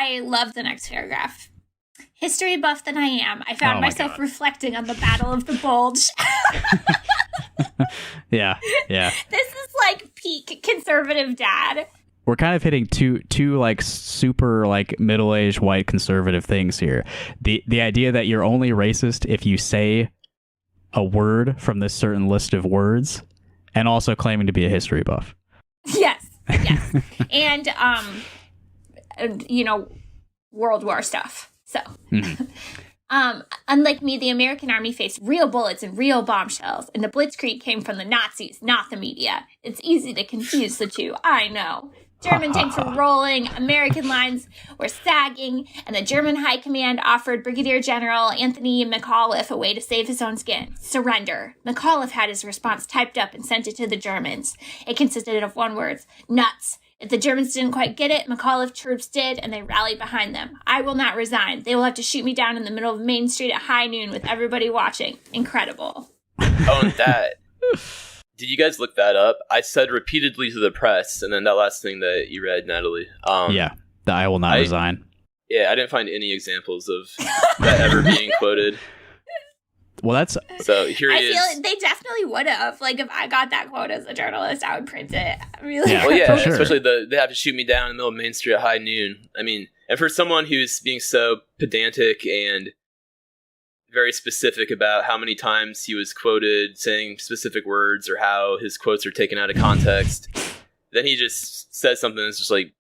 I love the next paragraph. History buff that I am, I found myself reflecting on the Battle of the Bulge. Yeah. This is like peak conservative dad. We're kind of hitting two like super like middle-aged white conservative things here. The idea that you're only racist if you say a word from this certain list of words, and also claiming to be a history buff. Yes. And World War stuff. So unlike me, the American army faced real bullets and real bombshells, and the blitzkrieg came from the Nazis, not the media. It's easy to confuse the two, I know. German tanks were rolling, American lines were sagging, and the German high command offered Brigadier General Anthony McAuliffe a way to save his own skin. Surrender. McAuliffe had his response typed up and sent it to the Germans. It consisted of one word, nuts. If the Germans didn't quite get it, McAuliffe troops did, and they rallied behind them. I will not resign. They will have to shoot me down in the middle of Main Street at high noon with everybody watching. Incredible. Oh, and that... Did you guys look that up? I said repeatedly to the press, and then that last thing that you read, Natalie. Yeah, the I will not resign. Yeah, I didn't find any examples of that ever being quoted. Well, that's... So here he is. I feel they definitely would have. Like, if I got that quote as a journalist, I would print it. Really? Yeah, well, yeah, sure. Especially they have to shoot me down in the middle of Main Street at high noon. I mean, and for someone who's being so pedantic and very specific about how many times he was quoted saying specific words or how his quotes are taken out of context, then he just says something that's just like,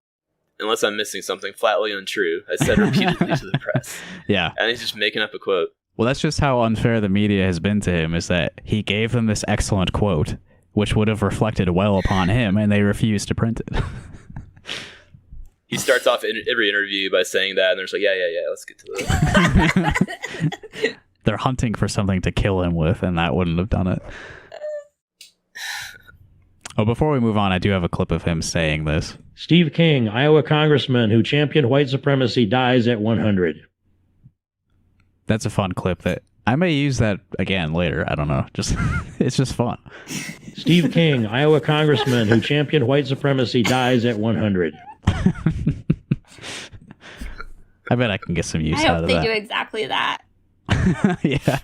unless I'm missing something, flatly untrue. I said repeatedly to the press. Yeah. And he's just making up a quote. Well, that's just how unfair the media has been to him, is that he gave them this excellent quote, which would have reflected well upon him, and they refused to print it. He starts off in every interview by saying that, and they're just like, yeah, let's get to it. They're hunting for something to kill him with, and that wouldn't have done it. Oh, before we move on, I do have a clip of him saying this. Steve King, Iowa congressman who championed white supremacy, dies at 100. That's a fun clip that I may use that again later. I don't know. Just it's just fun. Steve King, Iowa congressman who championed white supremacy, dies at 100. I bet I can get some use out of that. I hope they do exactly that. Yeah.